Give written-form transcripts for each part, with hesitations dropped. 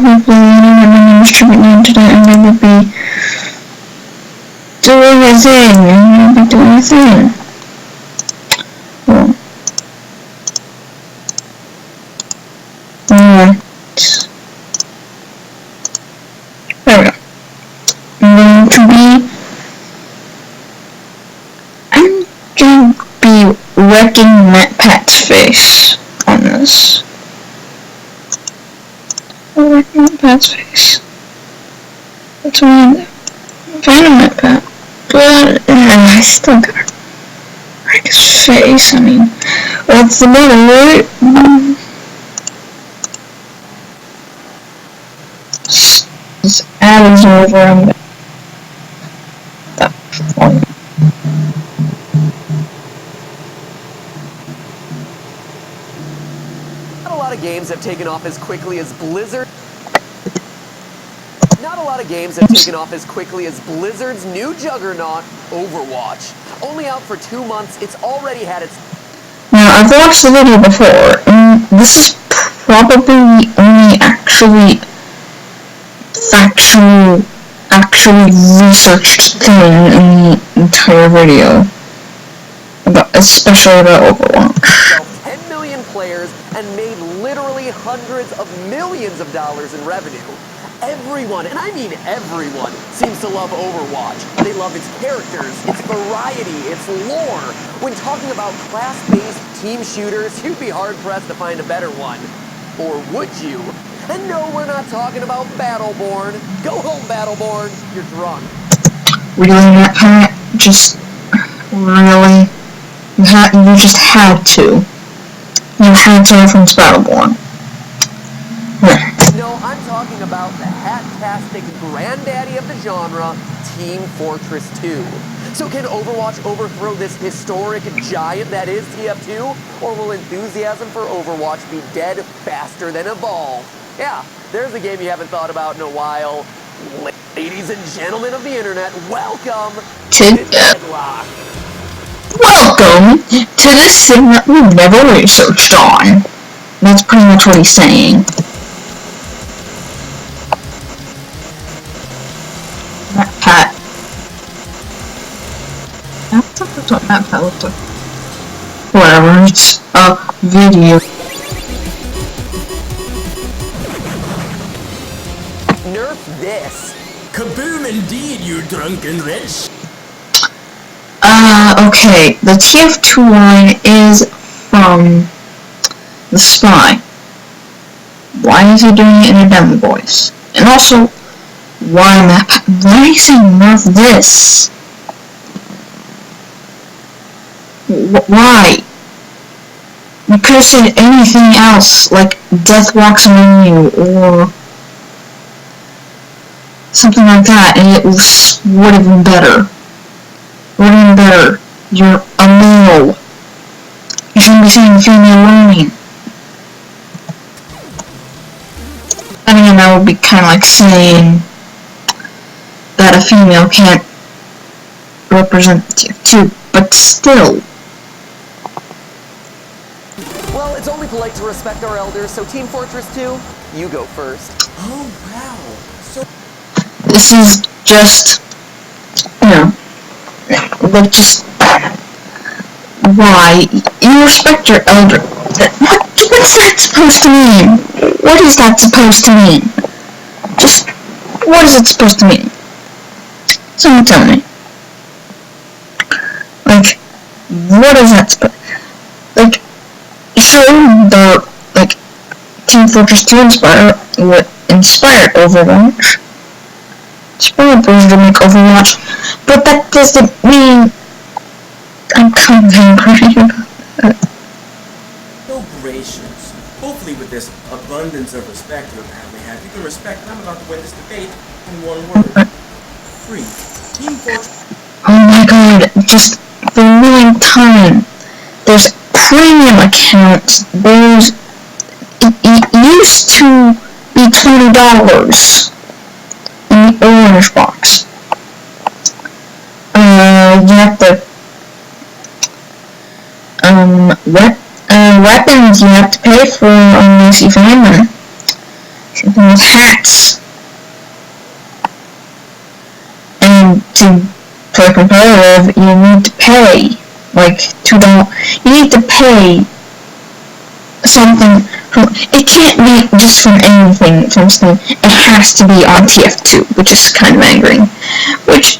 people on the internet and they would be doing a thing, and they'd be doing a thing. Well, alright. There we go. I'm going to be wrecking matpats face on this. Wrecking matpats face. That's what I'm doing. Find a matpat. But I still gotta wreck his face. I mean, what's the matter, right? This ad is over. I'm gonna. That's one. Not a lot of games have taken off as quickly as Blizzard. Not a lot of games have taken off as quickly as Blizzard's new juggernaut, Overwatch. Only out for 2 months, it's already had its... Now, I've watched the video before, and this is probably the only actually researched thing in the entire video. Especially about Overwatch. 10 million players and made literally hundreds of millions of dollars in revenue. Everyone, and I mean everyone, seems to love Overwatch. They love its characters, its variety, its lore. When talking about class-based team shooters, you'd be hard-pressed to find a better one. Or would you? And no, we're not talking about Battleborn. Go home, Battleborn. You're drunk. Really, Pat? Just... really? You just had to. You had to reference Battleborn. No, I'm talking about the hat-tastic granddaddy of the genre, Team Fortress 2. So can Overwatch overthrow this historic giant that is TF2? Or will enthusiasm for Overwatch be dead faster than Evolve? Yeah, there's a game you haven't thought about in a while. Ladies and gentlemen of the internet, welcome to Deadlock. Welcome to this thing that we've never researched on. That's pretty much what he's saying. Matpat. That's what Matpat looked like. Whatever, it's a video. Nerf this. Kaboom indeed, you drunken wretch. Okay, the TF2 line is from the Spy. Why is he doing it in a demo voice? And also, why is he nerf this? Why? You could have said anything else, like Death Walks Among You, or something like that, and it would have been better. Would have been better. You're a male. You shouldn't be saying female learning. I mean, that would be kind of like saying that a female can't represent the TF2, but still. Well, it's only polite to respect our elders, so Team Fortress 2, you go first. Oh, wow. So... This is just, you know, like just, why? You respect your elder. What's that supposed to mean? What is that supposed to mean? Just, what is it supposed to mean? Someone tell me. Like, what is that supposed to mean? Like, sure, the, like, Team Fortress 2 inspired Overwatch. Inspired Blizzard to make Overwatch, but that doesn't mean I'm kind of angry about that. So gracious. Hopefully with this abundance of respect you apparently have, you can respect that I'm about to win this debate in one word. Free. Team Fortress... Oh my god, just the millionth time. There's premium accounts. It used to be $20 in the orange box. You have to weapons you have to pay for on Macy Family. Same thing with hats. And to play competitive, you need to pay like $2. You need to pay something from. It can't be just from anything from Steam. It has to be on TF2, which is kind of angering. Which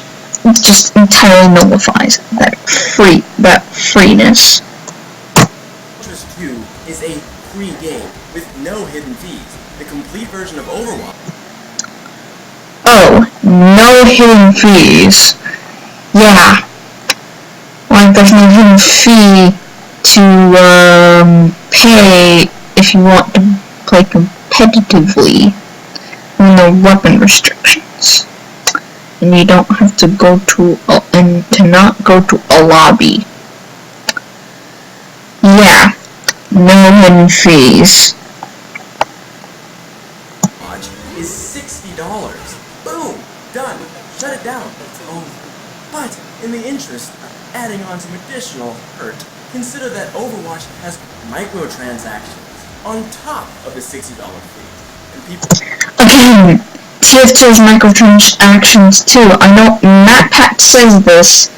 just entirely nullifies that freeness. Fortress 2 is a free game with no hidden fees. The complete version of Overwatch. Oh, no hidden fees. Yeah. Like, there's no hidden fee to pay if you want to play competitively with no weapon restrictions. And you don't have to go to not go to a lobby. Yeah, no hidden fees. Watch is $60. Boom! Done. Shut it down. It's over. But in the interest of adding on some additional hurt, consider that Overwatch has microtransactions on top of the $60 fee. And people... Again, TF2 has microtransactions too. I know matpats says this.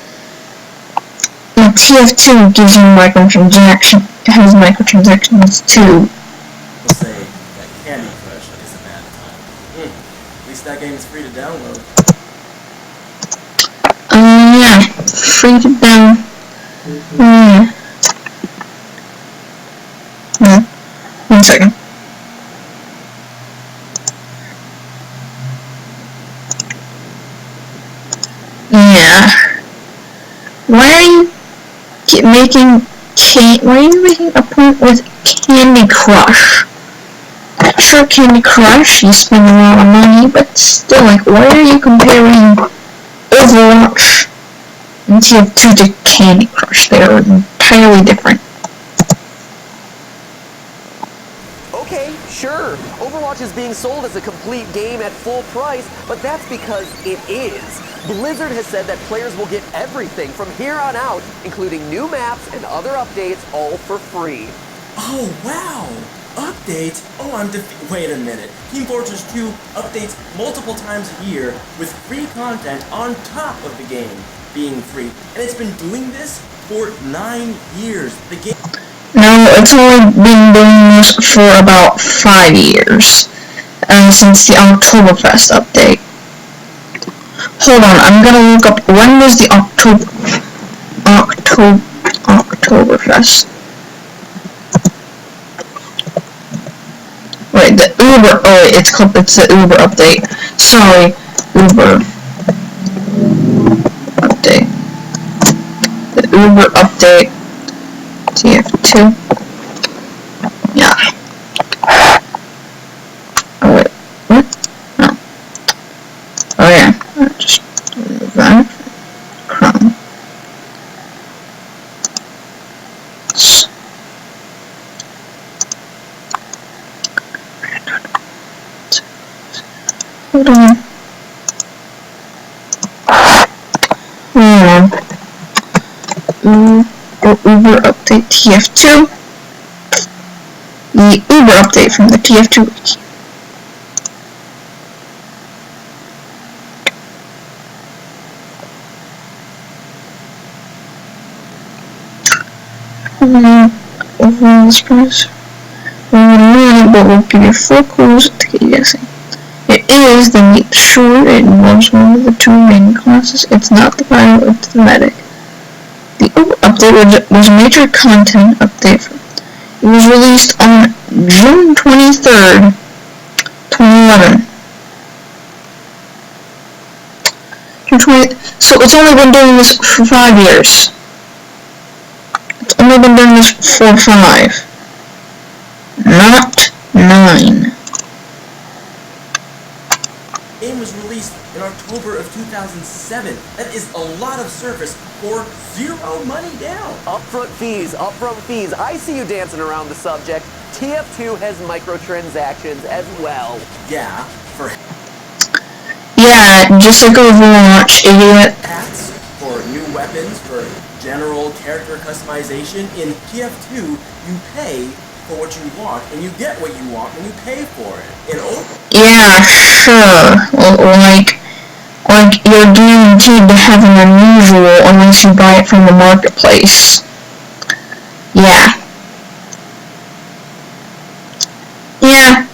But TF2 gives you has microtransactions too. We'll say that Candy Crush is a bad time. At least that game is free to download. Yeah, free to download. One second. Yeah. Why are you making a point with Candy Crush? Sure, Candy Crush, you spend a lot of money, but still, like, why are you comparing Overwatch and TF2 to Candy Crush? They're entirely different. Okay, sure. Overwatch is being sold as a complete game at full price, but that's because it is. Blizzard has said that players will get everything from here on out, including new maps and other updates, all for free. Oh, wow! Updates? Oh, wait a minute. Team Fortress 2 updates multiple times a year with free content on top of the game being free. And it's been doing this for 9 years. The game... No, it's only been doing this for about 5 years, since the Oktoberfest update. Hold on, I'm gonna look up, when was the Oktoberfest? Wait, the Uber, it's the Uber update. Sorry, Uber update. The Uber update, TF2. Yeah. Oh wait, what? No. Oh yeah, just remove that. Chrome. Hold on. Uber update TF2. The Uber update from the TF2 wiki. Overall this price. But we'll give you 4 clues to get you guessing. It is the meat sword. It involves one of the 2 main classes. It's not the bio, it's the medic. The update was a major content update. It was released on June 23rd, 2011. So it's only been doing this for 5 years. It's only been doing this for 5. Not 9. The game was released in October of 2007. That is a lot of service for 0 money down. Upfront fees, upfront fees. I see you dancing around the subject. TF2 has microtransactions as well. Yeah, for Yeah, just like Overwatch, idiot. hats, for new weapons, for general character customization. In TF2, you pay for what you want, and you get what you want when you pay for it. In Yeah, sure. Like you're guaranteed to have an unusual unless you buy it from the marketplace. Yeah. Yeah.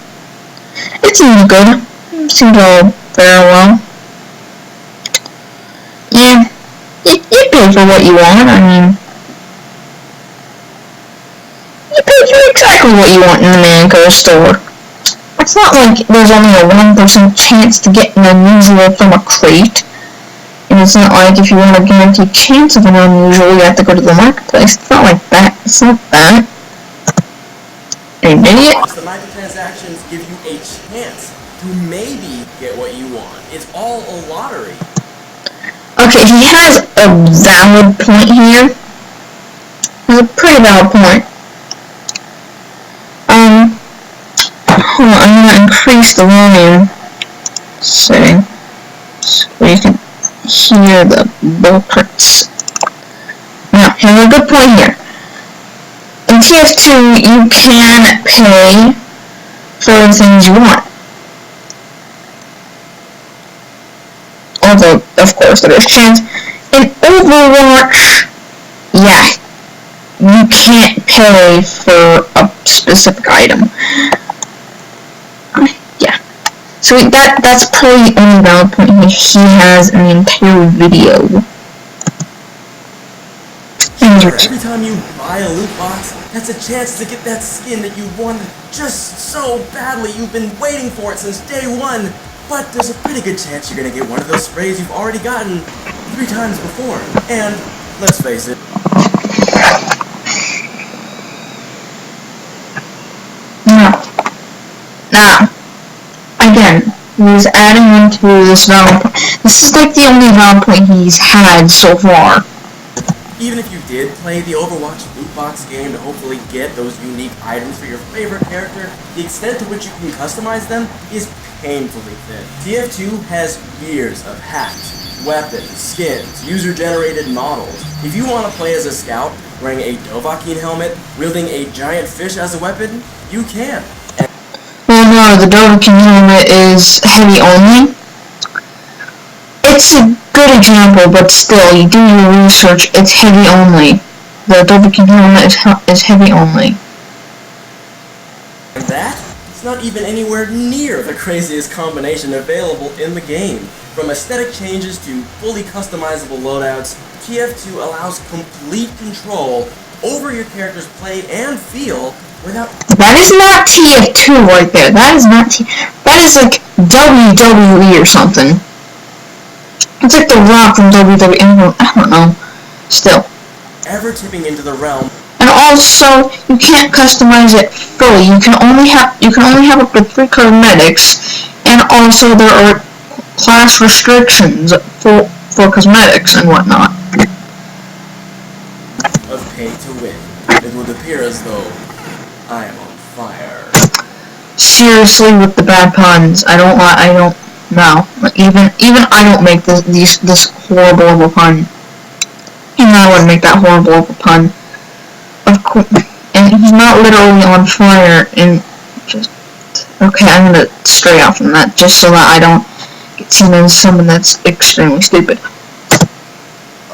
It seems good. It seems all very well. Yeah. You pay for what you want. I mean, you pay for exactly what you want in the Manco store. It's not like there's only a 1% chance to get an unusual from a crate. And it's not like if you want a guaranteed chance of an unusual, you have to go to the marketplace. It's not like that. It's not that. Are you an idiot? The microtransactions give you a chance to maybe get what you want. It's all a lottery. Okay, he has a valid point here. He has a pretty valid point. Hold on, I'm gonna increase the volume setting so you can hear the bullcrits. Now, he has a good point here. In TF2, you can pay for the things you want. Although, of course, there is chance. In Overwatch, yeah, you can't pay for a specific item. Yeah. So that's probably the only valid point he has in the entire video. Every time you buy a loot box, that's a chance to get that skin that you wanted just so badly. You've been waiting for it since day one. But there's a pretty good chance you're gonna get one of those sprays you've already gotten 3 times before. And, let's face it, Now, again, he's adding into this valid point. This is like the only valid point he's had so far. even if you did play the Overwatch loot box game to hopefully get those unique items for your favorite character, the extent to which you can customize them is painfully thin. TF2 has years of hacks, weapons, skins, user-generated models. If you want to play as a scout, wearing a Dovahkiin helmet, wielding a giant fish as a weapon, you can. Well, no, the Dovahkiin helmet is heavy only. It's a good example, but still, you do your research, it's heavy only. The Dovahkiin helmet is heavy only. And that? It's not even anywhere near the craziest combination available in the game. From aesthetic changes to fully customizable loadouts, TF2 allows complete control over your character's play and feel without... That is not TF2 right there. That is not that is like WWE or something. It's like The Rock from WWE. I don't know. Still. ever tipping into the realm. And also, you can't customize it fully. You can only have up to 3 cosmetics, and also there are class restrictions for cosmetics and whatnot. Of pay to win. It would appear as though I am on fire. Seriously, with the bad puns, I don't know. Even I don't make this horrible of a pun. Even I wouldn't make that horrible of a pun. Of course, and he's not literally on fire. And just okay, I'm gonna stray out from that just so that I don't get seen as someone that's extremely stupid.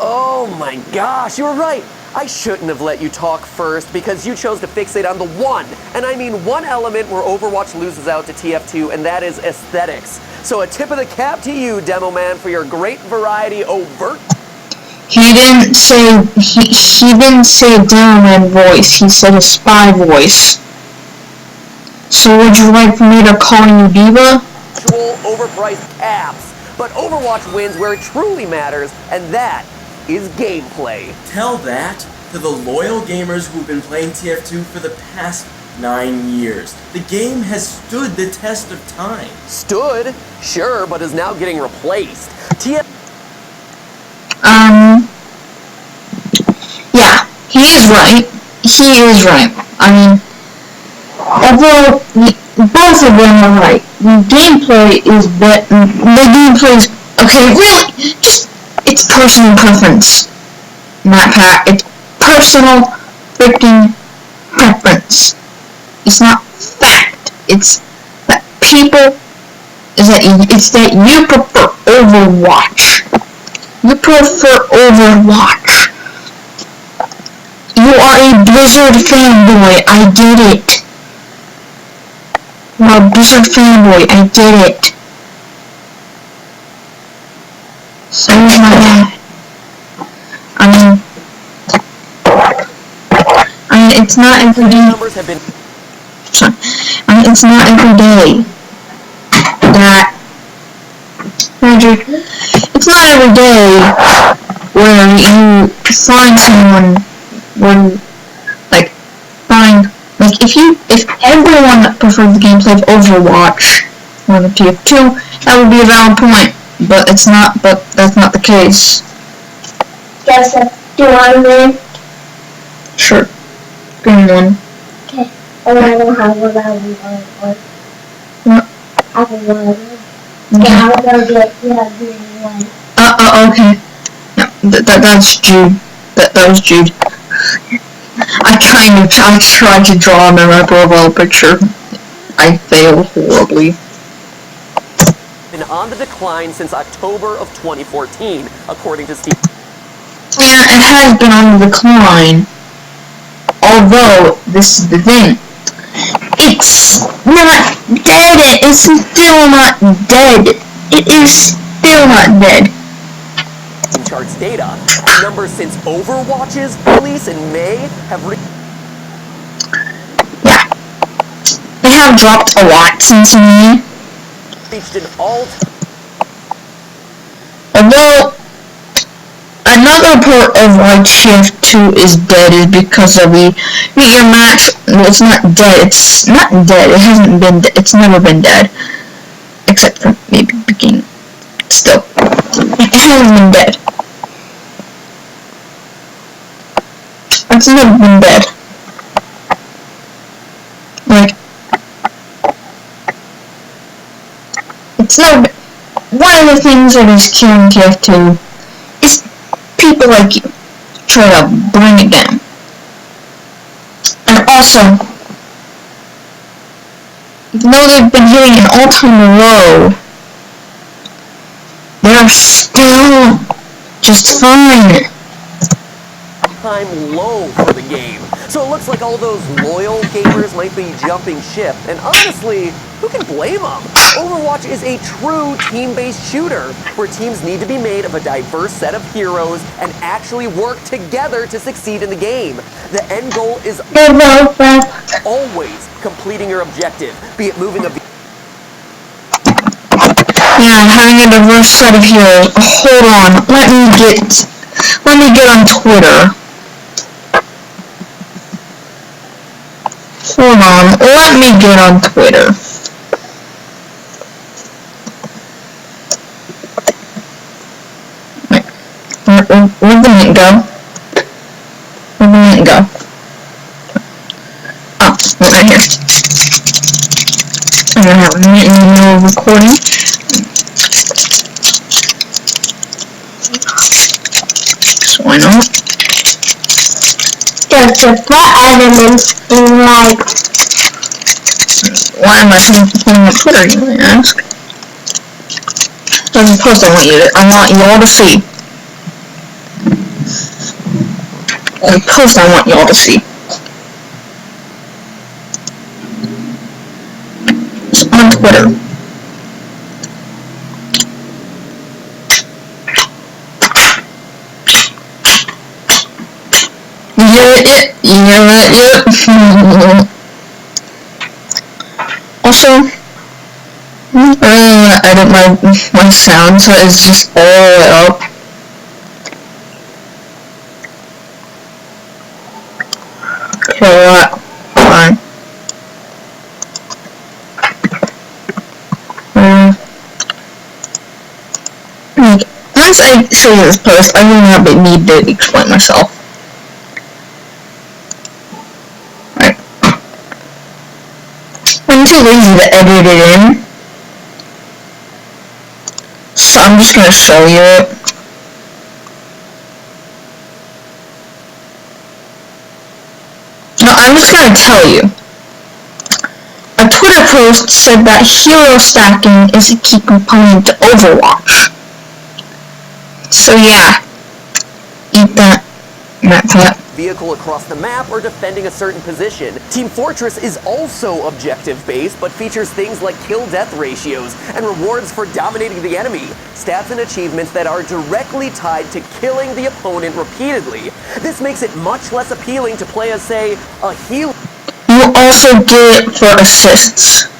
Oh my gosh, you were right. I shouldn't have let you talk first because you chose to fixate on the one, and I mean one element where Overwatch loses out to TF2, and that is aesthetics. So a tip of the cap to you, Demo Man, for your great variety overt. He didn't say he didn't say a Demo Man voice. He said a spy voice. So would you like for me to call you Diva? Actual overpriced caps. But Overwatch wins where it truly matters, and that is gameplay. Tell that to the loyal gamers who've been playing TF2 for the past 9 years. The game has stood the test of time. Stood? Sure, but is now getting replaced. Yeah, he is right. He is right. I mean, although both of them are right. The gameplay is okay. Really, just it's personal preference. Not Pat. It's personal freaking preference. it's not fact. It's that people it's that you prefer Overwatch. You prefer Overwatch. You are a Blizzard fanboy. I get it. You are a Blizzard fanboy. I get it. So is my dad. It's not every day. Sorry. It's not every day that it's not every day where you find someone if everyone preferred the gameplay of Overwatch or the TF2, that would be a valid point. But that's not the case. Guess do you want me? Sure. Green one. Okay. I don't have one. What? I have one. Okay, I'm gonna get green one. Okay. Yeah, that's Jude. That was Jude. I tried to draw my profile picture. I failed horribly. Been on the decline since October of 2014, according to Steve. Yeah, it has been on the decline. Although, this is the thing. It's not dead. It's still not dead. It is still not dead. Charts data, and numbers since Overwatch's release in May have yeah, they have dropped a lot since May. reached an all-time. Although another part of why TF2 is dead is because of the your match. It's not dead. It's not dead. It hasn't been. It's never been dead, except for maybe beginning. Still, it hasn't been dead. It's never been dead. Like, it's never been. One of the things that is killing TF2 is people like you try to bring it down. And also, even though they've been hitting an all-time low, they're still just fine. Time low for the game. So it looks like all those loyal gamers might be jumping ship. And honestly, who can blame them? Overwatch is a true team-based shooter where teams need to be made of a diverse set of heroes and actually work together to succeed in the game. The end goal is always completing your objective, be it moving a yeah, having a diverse set of heroes. Hold on, let me get on Twitter. Hold on, let me get on Twitter. Where'd the minute go? Where'd the minute go? Oh, right here. I'm gonna have a minute in the middle of recording. So why not? Does the fat elements like... Why am I putting on Twitter, you might ask? There's a post I want you all to see. There's a post I want you all to see. It's on Twitter. Yeah. Also, I really want to edit my sound so it's just all the way up. Okay, what? Fine. Once I see this post, I will not need to explain myself. I'm too lazy to edit it in, so I'm just gonna show you it. No, I'm just gonna tell you. host said that hero stacking is a key component to Overwatch. So yeah, eat that, matpat. Vehicle across the map or defending a certain position. Team Fortress is also objective-based, but features things like kill-death ratios and rewards for dominating the enemy, stats and achievements that are directly tied to killing the opponent repeatedly. This makes it much less appealing to play as, say, a healer. You also get it for assists.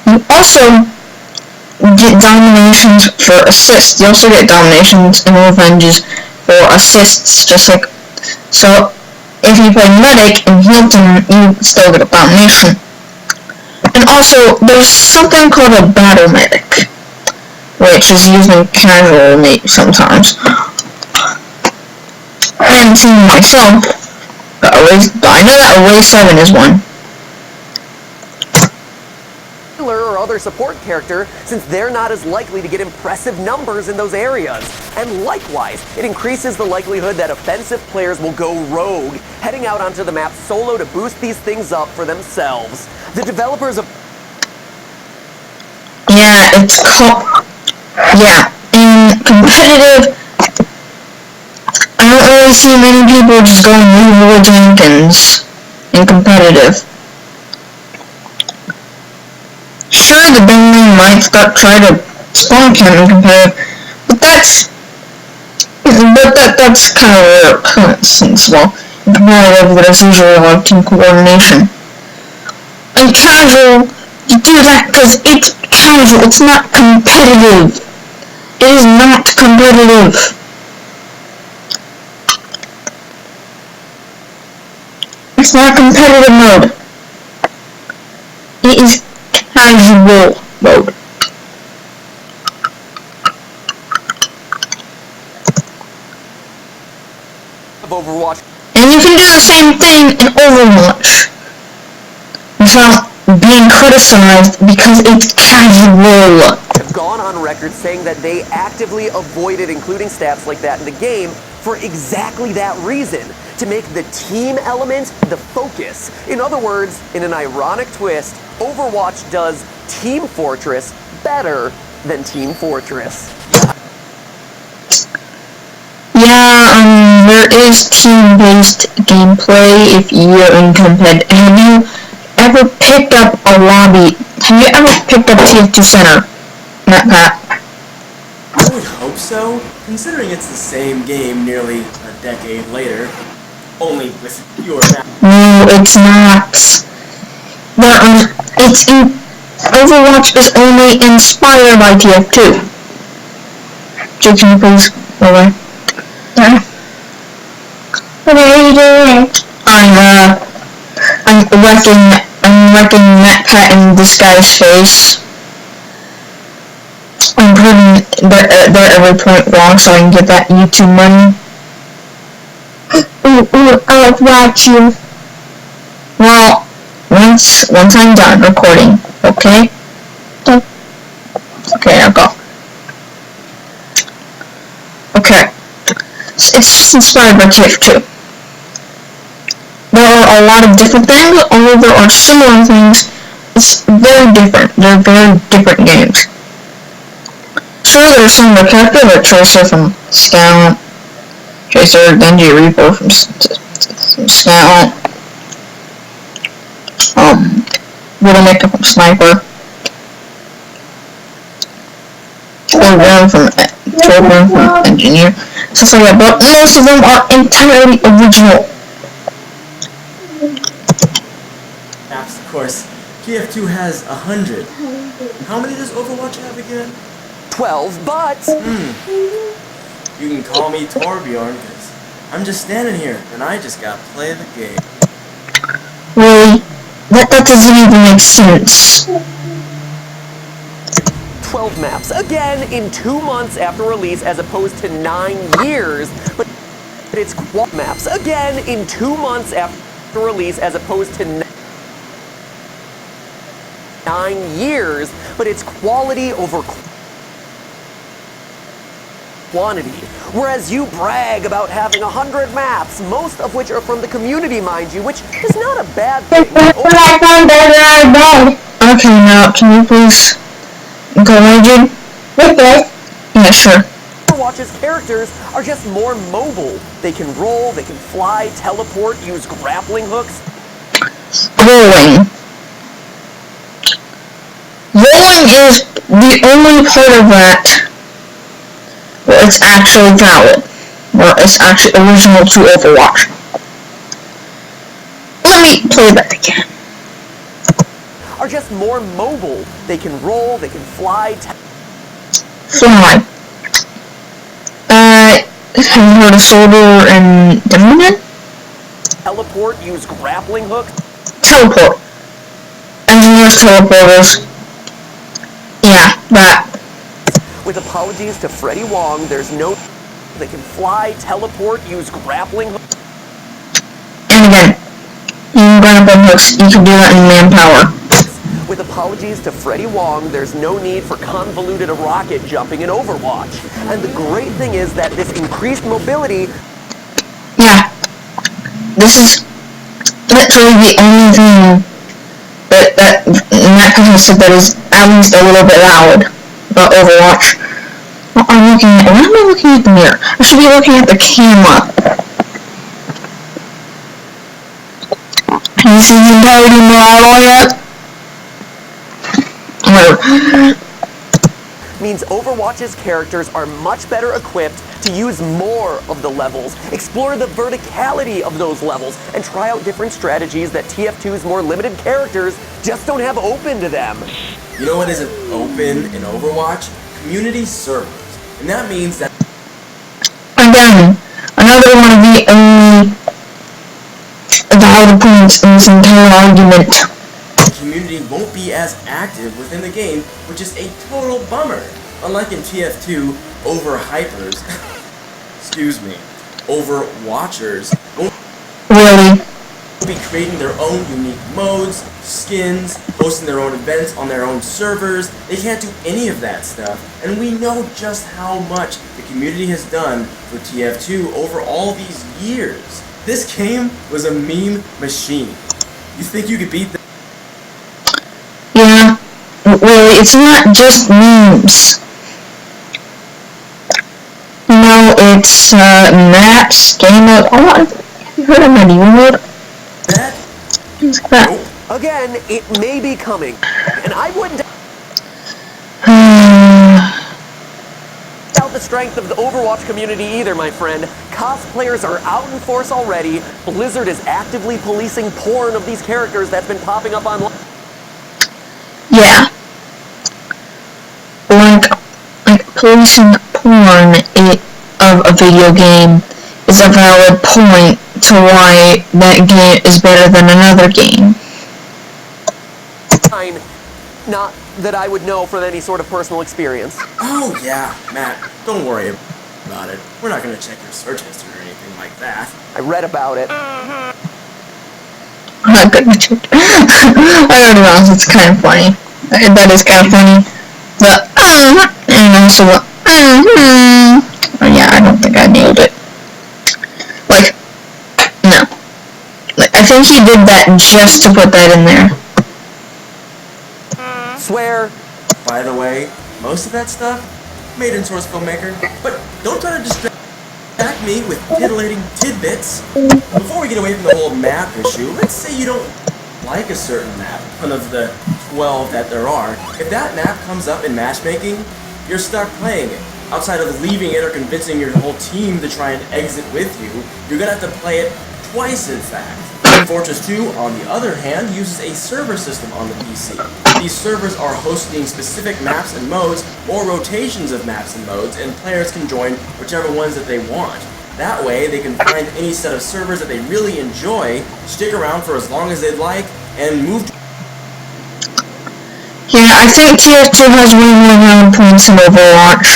You also get dominations for assists. You also get dominations and revenges for assists, just like. So, if you play medic and heal team, you still get a domination. And also, there's something called a battle medic, which is used in casual sometimes. I haven't seen it myself, but I know that Array 7 is one. Or other support character, since they're not as likely to get impressive numbers in those areas. And likewise, it increases the likelihood that offensive players will go rogue, heading out onto the map solo to boost these things up for themselves. The developers of... Yeah, it's called... Yeah, in competitive, I don't really see many people just going Leroy Jenkins in competitive. Sure, the Bentley might try to spawn camp in competitive, but that's kind of a rare occurrence. Well, in competitive, there's usually a lot of team coordination. In casual, you do that because it's casual. It's not competitive. It is not competitive. It's not competitive mode. It is casual mode. of Overwatch. And you can do the same thing in Overwatch without being criticized because it's casual. Have gone on record saying that they actively avoided including stats like that in the game for exactly that reason, to make the team element the focus. In other words, in an ironic twist, Overwatch does Team Fortress better than Team Fortress. Yeah, there is team-based gameplay if you're in competitive. Have you ever picked up a lobby? Have you ever picked up TF2 Center? Pat? I would hope so, considering it's the same game nearly a decade later, only with fewer maps. No, it's not. Overwatch is only inspired by TF2. Jake, can you please go away? Yeah. What are you doing? I'm wrecking matpat in this guy's face. I'm proving their every point wrong so I can get that YouTube money. Ooh, I like watching. Well, once I'm done recording, okay? Okay, I'll go. Okay. It's just inspired by TF2. There are a lot of different things, although there are similar things. It's very different. They're very different games. Sure, there's some of the characters like Tracer from Scout, Tracer, Genji Reaper from Scout, Widowmaker from Sniper, Torburn from Engineer, stuff like that, but most of them are entirely original. Maps, of course. TF2 has 100. How many does Overwatch have again? 12, but... You can call me Torbjorn, because I'm just standing here, and I just got to play the game. Really? That doesn't even make sense. 12 maps, again in 2 months after release as opposed to 9 years, but it's maps, again in 2 months after release as opposed to 9 years, but it's quality over quantity. Whereas you brag about having 100 maps, most of which are from the community, mind you, which is not a bad thing. Okay, now can you please go rigid? With this. Yeah, sure. Overwatch's characters are just more mobile. They can roll, they can fly, teleport, use grappling hooks. Rolling. Rolling is the only part of that where it's actually valid, where it's actually original to Overwatch. Let me play that again. Are just more mobile. They can roll, they can fly. Fly. Have you heard of Soldier and Demonman? Teleport, use grappling hooks. Teleport. Engineers teleporters. Yeah, that. With apologies to Freddie Wong, there's no. They can fly, teleport, use grappling hooks. And again, you grappling hooks, you can do that in Manpower. With apologies to Freddie Wong, there's no need for convoluted rocket jumping in Overwatch. And the great thing is that this increased mobility... Yeah. This is literally the only thing that Matt has said that is at least a little bit loud about Overwatch. Why am I looking at the mirror? I should be looking at the camera. Can you see the entirety of the model yet? Means Overwatch's characters are much better equipped to use more of the levels, explore the verticality of those levels, and try out different strategies that TF2's more limited characters just don't have open to them. You know what isn't open in Overwatch? Community servers. And that means that... Again, another one of the only valid points in this entire argument. community won't be as active within the game, which is a total bummer. Unlike in TF2, overhypers, excuse me, overwatchers won't Really? be creating their own unique modes, skins, hosting their own events on their own servers. They can't do any of that stuff, and we know just how much the community has done for TF2 over all these years. This game was a meme machine. You think you could beat that? Yeah. Really, it's not just memes. No, it's maps, game mode. Oh, have you heard of medieval mode? Things like that. Nope. Again, it may be coming, and I wouldn't doubt the strength of the Overwatch community either, my friend. Cosplayers are out in force already. Blizzard is actively policing porn of these characters that's been popping up online. Yeah. Like policing porn of a video game is a valid point to why that game is better than another game. Not that I would know from any sort of personal experience. Oh yeah, Matt, don't worry about it. We're not gonna check your search history or anything like that. I read about it. I'm not gonna check. I already know, it's kind of funny. That is kind of funny. The and also the oh yeah, I don't think I nailed it. Like, no. Like, I think he did that just to put that in there. Swear. By the way, most of that stuff made in Source Filmmaker, but don't try to distract me with titillating tidbits. Before we get away from the whole map issue, let's say you don't like a certain map, one of the 12 that there are. If that map comes up in matchmaking, you're stuck playing it. Outside of leaving it or convincing your whole team to try and exit with you, you're gonna have to play it twice in fact. Team Fortress 2, on the other hand, uses a server system on the PC. These servers are hosting specific maps and modes, or rotations of maps and modes, and players can join whichever ones that they want. That way, they can find any set of servers that they really enjoy, stick around for as long as they'd like, and move to... Yeah, I think TF2 has way more valid points than Overwatch.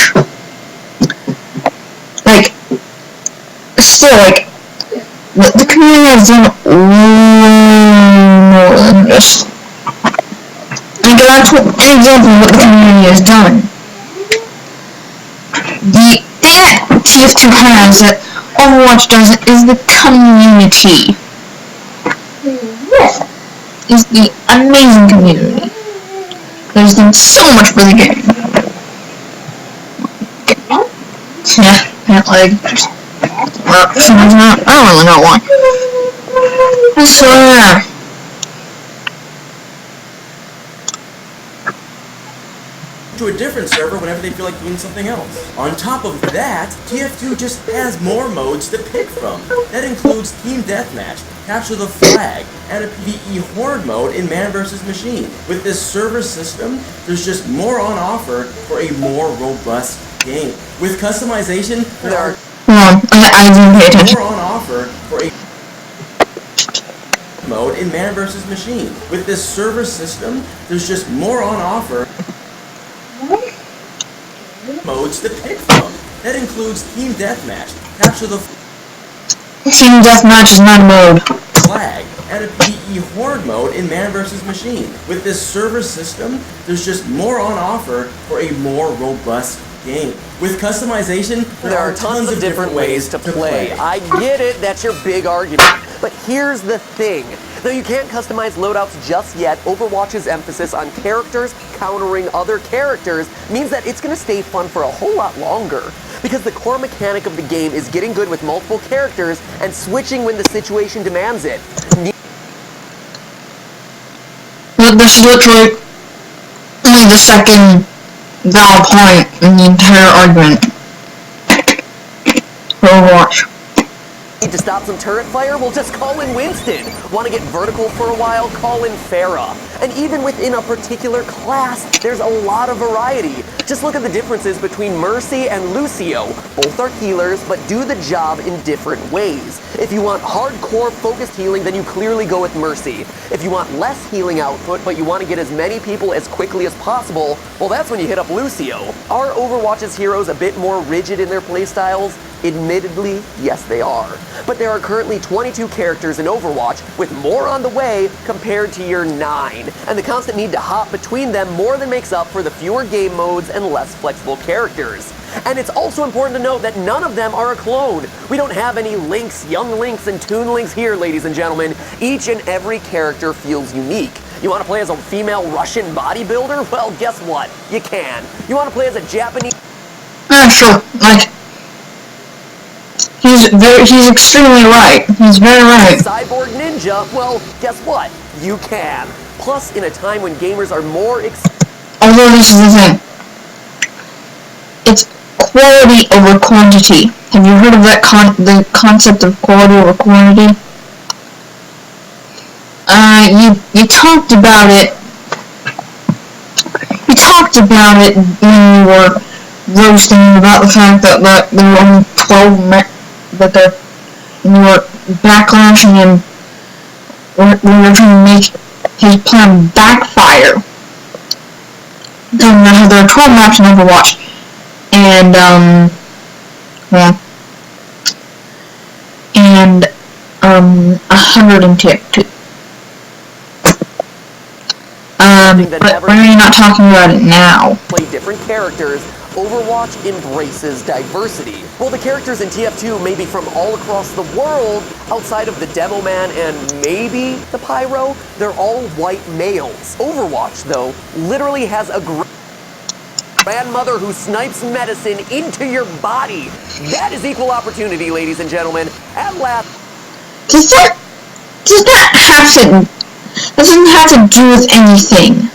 Like, still, like, the community has done way more than just... Like, that's an example of what the community has done. The thing that TF2 has that Overwatch doesn't is the community. Is the amazing community. There's been so much for the game. Yeah, apparently. Well, for some reason, I don't really know why. I swear. To a different server whenever they feel like doing something else. On top of that, TF2 just has more modes to pick from. That includes Team Deathmatch, Capture the Flag, and a PvE Horde mode in Man vs. Machine. With this server system, there's just more on offer for a more robust game. With customization, there are I didn't pay attention. more on offer for a mode in Man vs. Machine. With this server system, there's just more on offer modes to pick from. That includes Team Deathmatch, Capture the Team Deathmatch is not a mode. Flag, and a PvE Horde mode in Man vs. Machine. With this server system, there's just more on offer for a more robust game. With customization, There are tons of different ways to play. I get it, that's your big argument. But here's the thing. Though you can't customize loadouts just yet, Overwatch's emphasis on characters countering other characters means that it's going to stay fun for a whole lot longer. Because the core mechanic of the game is getting good with multiple characters and switching when the situation demands it. This is literally only the second valid point in the entire argument for Overwatch. Need to stop some turret fire? Well, just call in Winston. Want to get vertical for a while? Call in Pharah. And even within a particular class, there's a lot of variety. Just look at the differences between Mercy and Lucio. Both are healers, but do the job in different ways. If you want hardcore focused healing, then you clearly go with Mercy. If you want less healing output, but you want to get as many people as quickly as possible, well, that's when you hit up Lucio. Are Overwatch's heroes a bit more rigid in their playstyles? Admittedly, yes they are. But there are currently 22 characters in Overwatch, with more on the way compared to your 9. And the constant need to hop between them more than makes up for the fewer game modes and less flexible characters. And it's also important to note that none of them are a clone. We don't have any Links, Young Links, and Toon Links here, ladies and gentlemen. Each and every character feels unique. You want to play as a female Russian bodybuilder? Well, guess what? You can. You want to play as a Japanese... Sure, like... He's extremely right. He's very right. Cyborg ninja? Well, guess what? You can. Plus, in a time when gamers are more Although this is the thing. It's quality over quantity. Have you heard of that the concept of quality over quantity? You talked about it. You talked about it when you were roasting about the fact that there were only 12 that you were backlashing him when you were trying to make his plan backfire. Talking about how there are 12 maps in Overwatch, and, and 100 in TF2. But why are you not talking about it now? Play different characters. Overwatch embraces diversity. While the characters in TF2 may be from all across the world, outside of the Demo Man and maybe the Pyro, they're all white males. Overwatch, though, literally has a grandmother who snipes medicine into your body. That is equal opportunity, ladies and gentlemen. At last... Does that doesn't have to do with anything.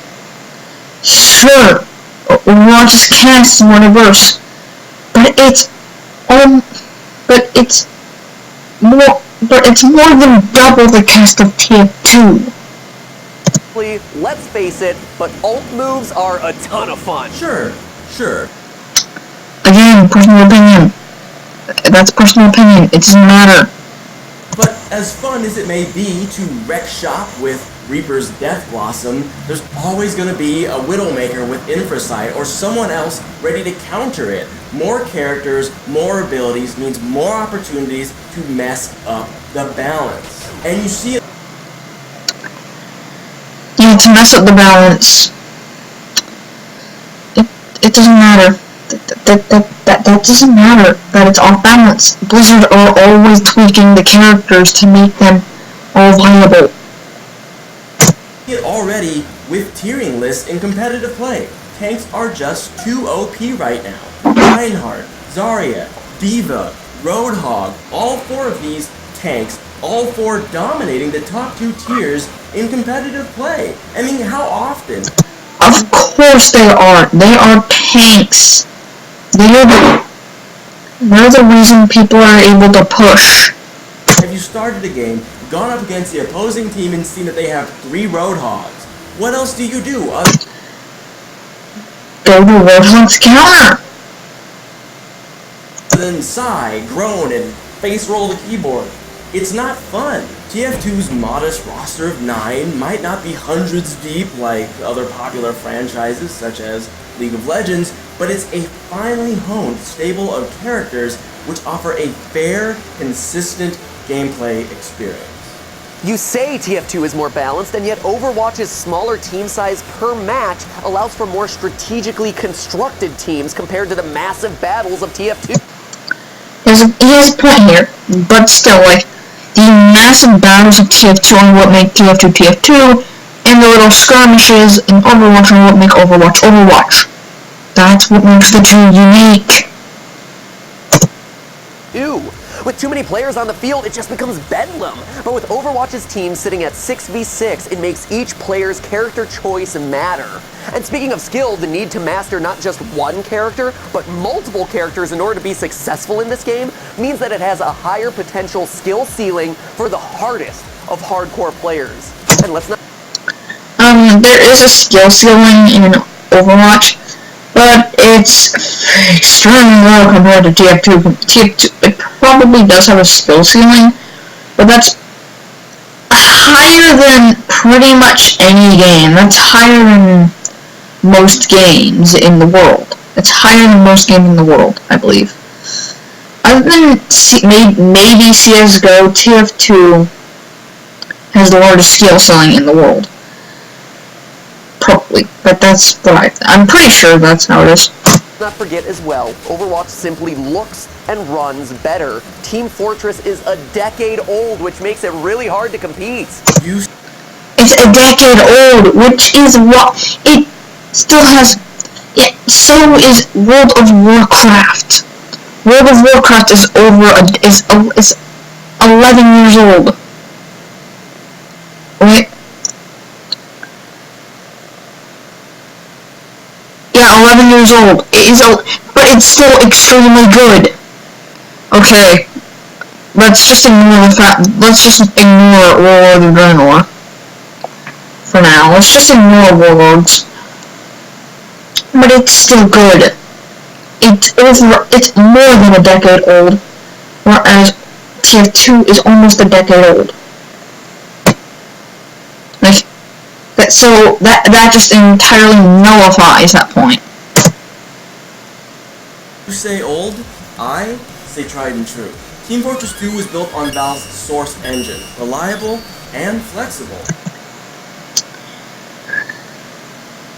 Sure, Overwatch is cast more diverse, but it's more than double the cast of TF2. Let's face it, but ult moves are a ton of fun. Sure. Again, personal opinion. That's personal opinion. It doesn't matter. But as fun as it may be to wreck shop with Reaper's Death Blossom, there's always going to be a Widowmaker with Infrasight or someone else ready to counter it. More characters, more abilities means more opportunities to mess up the balance. And you see it. Yeah, to mess up the balance. It doesn't matter. That doesn't matter that it's off balance. Blizzard are always tweaking the characters to make them all viable. It already with tiering lists in competitive play. Tanks are just too OP right now. Reinhardt, Zarya, Diva, Roadhog, all 4 of these tanks, all 4 dominating the top 2 tiers in competitive play. I mean, how often? Of course they are. They are tanks. They're the reason people are able to push. Have you started a game, gone up against the opposing team and seen that they have 3 Roadhogs? What else do you do? Go to Roadhog's counter. Then sigh, groan, and face roll the keyboard. It's not fun. TF2's modest roster of 9 might not be hundreds deep like other popular franchises such as League of Legends, but it's a finely honed stable of characters which offer a fair, consistent gameplay experience. You say TF2 is more balanced, and yet Overwatch's smaller team size per match allows for more strategically constructed teams compared to the massive battles of TF2. He has a point here, but still, like, the massive battles of TF2 are what make TF2 TF2, and the little skirmishes in Overwatch are what make Overwatch Overwatch. That's what makes the two unique. Ew. With too many players on the field, it just becomes bedlam. But with Overwatch's team sitting at 6v6, it makes each player's character choice matter. And speaking of skill, the need to master not just one character, but multiple characters in order to be successful in this game means that it has a higher potential skill ceiling for the hardest of hardcore players. And let's not... There is a skill ceiling in Overwatch, but it's extremely low compared to TF2. TF2 it probably does have a skill ceiling, but that's higher than pretty much any game. That's higher than most games in the world. It's higher than most games in the world, I believe. Other than maybe CSGO, TF2 has the largest skill ceiling in the world. Probably, but that's what I'm pretty sure that's how it is. Not forget as well, Overwatch simply looks and runs better. Team Fortress is a decade old, which makes it really hard to compete. It's a decade old, which is what it still has. So is World of Warcraft. World of Warcraft is 11 years old. Wait. Yeah, 11 years old. It is, but it's still extremely good. Okay, let's just ignore the fact. Let's just ignore Warlord of Draenor for now. Let's just ignore Warlords. But it's still good. It's more than a decade old, whereas TF2 is almost a decade old. Like, so that just entirely nullifies that point. You say old, I say tried and true. Team Fortress 2 was built on Valve's Source engine, reliable and flexible.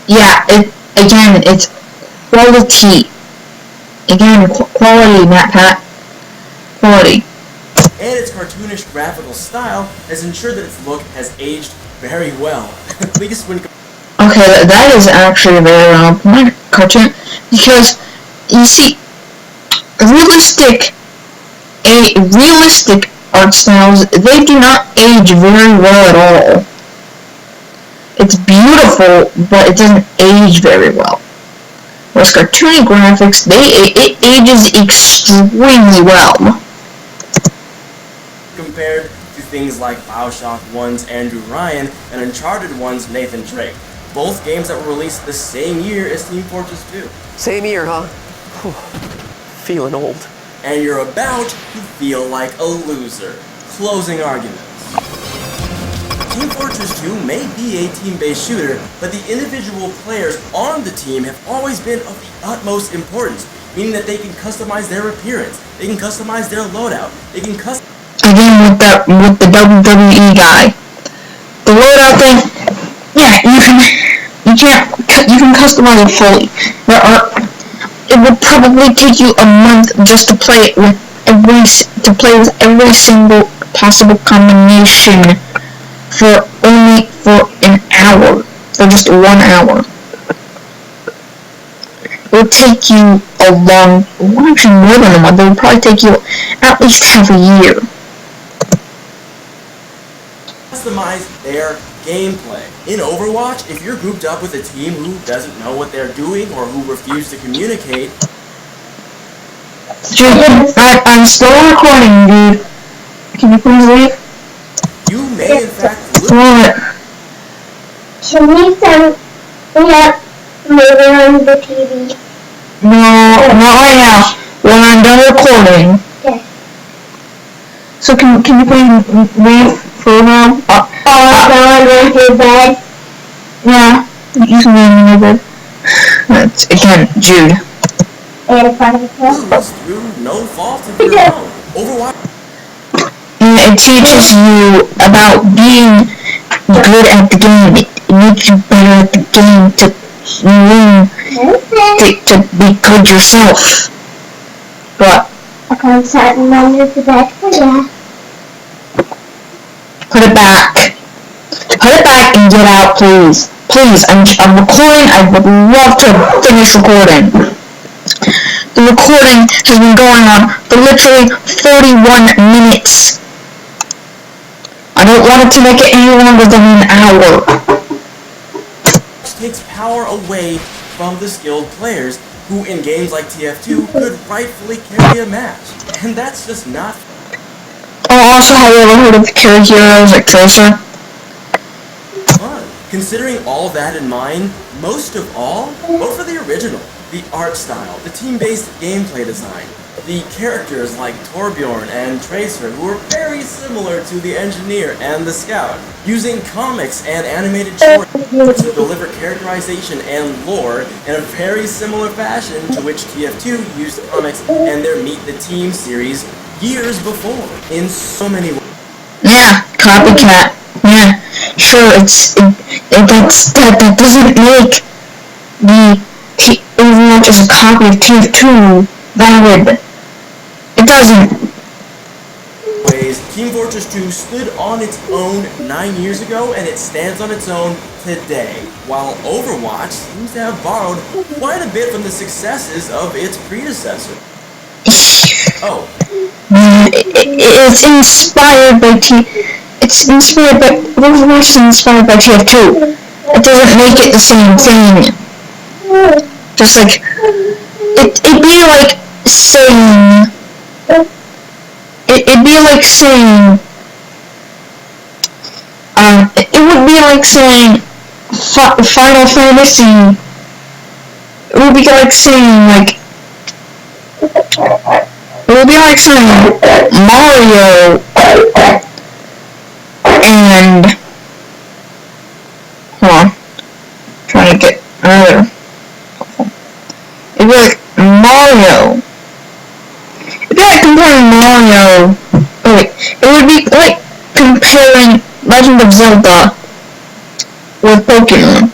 Yeah, it's quality. Again, quality, matpat. Quality. And its cartoonish graphical style has ensured that its look has aged very well. At least when... Okay, that is actually a very point, cartoon, because, you see, realistic art styles, they do not age very well at all. It's beautiful, but it doesn't age very well. Whereas cartoony graphics, it ages extremely well. Compared to things like BioShock 1's Andrew Ryan and Uncharted 1's Nathan Drake, both games that were released the same year as Team Fortress 2. Same year, huh? Whew. Feeling old. And you're about to feel like a loser. Closing arguments. Team Fortress 2 may be a team-based shooter, but the individual players on the team have always been of the utmost importance, meaning that they can customize their appearance, they can customize their loadout, they can Again, with the WWE guy. The loadout thing, yeah, you can customize it fully. It would probably take you a month just to play it with every single possible combination for an hour. for just 1 hour. It would take you actually more than a month. It would probably take you at least half a year. Customize their gameplay. In Overwatch, if you're grouped up with a team who doesn't know what they're doing or who refuse to communicate, Dude, I'm still recording, dude. Can you please leave? you may in fact lose. What? Can we send that movie on the TV? No, not right now. When I'm done recording. Okay. So can you please leave for now? Going to bed. Yeah, you can leave me in bed. That's, again, Jude. And in front of the Lose club. through no fault of your own. Overwatch And it teaches you about being good at the game. It makes you better at the game to learn to be good yourself. But I can't start under the bed for ya. put it back. Put it back and get out, please. Please, I'm recording. I would love to finish recording. The recording has been going on for literally 41 minutes. I don't want it to make it any longer than an hour. takes power away from the skilled players who in games like TF2 could rightfully carry a match. And that's just not Also, have you ever heard of carry heroes like Tracer? fun. Considering all that in mind, most of all, vote for the original. The art style, the team-based gameplay design, the characters like Torbjorn and Tracer, who are very similar to the Engineer and the Scout, using comics and animated shorts to deliver characterization and lore in a very similar fashion to which TF2 used comics and their Meet the Team series years before, in so many ways. Yeah, copycat. Yeah, sure. That doesn't make the Overwatch as a copy of TF2 valid. It doesn't. Team Fortress 2 stood on its own 9 years ago, and it stands on its own today, while Overwatch seems to have borrowed quite a bit from the successes of its predecessor. Oh. It's inspired by Overwatch is inspired by TF2. It doesn't make it the same thing. Just like it'd be like saying it would be like saying Final Fantasy. It would be like saying Mario and hold on, trying to get another. It'd be like Mario. It'd be like comparing Mario. It would be like comparing Legend of Zelda with Pokemon.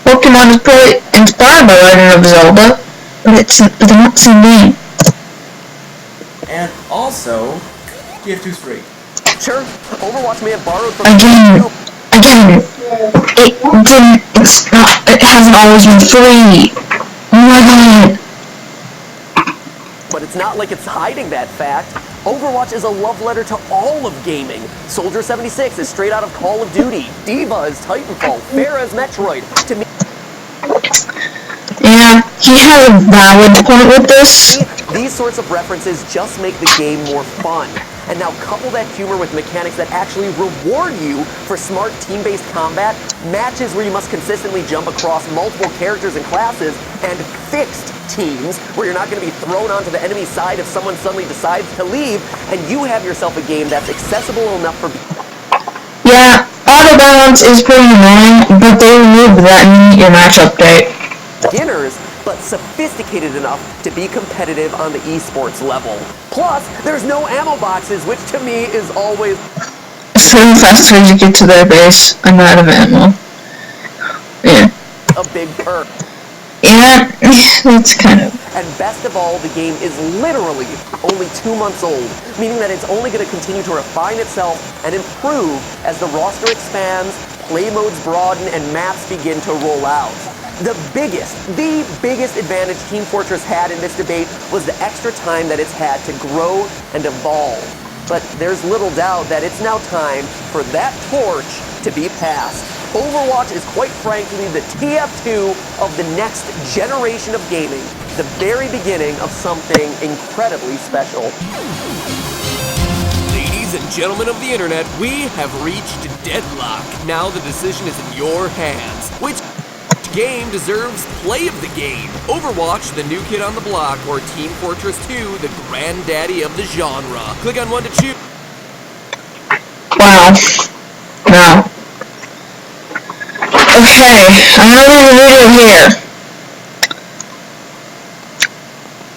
Pokemon is probably inspired by Legend of Zelda, but they're not the same game. And also, TF2's free. Sure, Overwatch may have borrowed from Again, it hasn't always been free. Oh my god. but it's not like it's hiding that fact. Overwatch is a love letter to all of gaming. Soldier 76 is straight out of Call of Duty. D.Va is Titanfall. Pharah is Metroid. To me, Yeah, he has a valid point with this. these sorts of references just make the game more fun. And now couple that humor with mechanics that actually reward you for smart team-based combat, matches where you must consistently jump across multiple characters and classes, and fixed teams where you're not going to be thrown onto the enemy side if someone suddenly decides to leave, and you have yourself a game that's accessible enough for... Yeah, auto balance is pretty annoying, but they removed that in your match update. beginners, but sophisticated enough to be competitive on the esports level. Plus, there's no ammo boxes, which to me is always It's pretty faster as you get to their base. I'm out of ammo. Yeah. a big perk. Yeah, that's kind of... And best of all, the game is literally only 2 months old, meaning that it's only going to continue to refine itself and improve as the roster expands, play modes broaden and maps begin to roll out. The biggest advantage Team Fortress had in this debate was the extra time that it's had to grow and evolve. But there's little doubt that it's now time for that torch to be passed. Overwatch is quite frankly the TF2 of the next generation of gaming, the very beginning of something incredibly special. Ladies and gentlemen of the internet, we have reached deadlock. Now the decision is in your hands. Which game deserves play of the game? Overwatch, the new kid on the block, or Team Fortress 2, the granddaddy of the genre? Click on one to choose. Wow. Wow. Okay, I'm gonna leave the video here.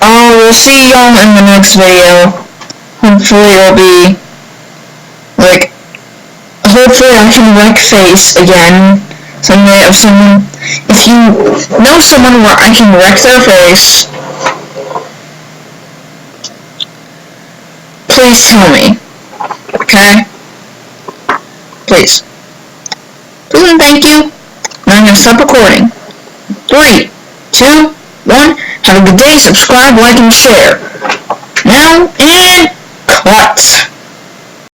We'll see y'all in the next video. Hopefully it'll be, like, hopefully I can wreck face again someday of someone. If you know someone where I can wreck their face, please tell me. Okay? Please. Please and thank you. Now I'm going to stop recording. 3, 2, 1. Have a good day. Subscribe, like, and share. Now, and cut.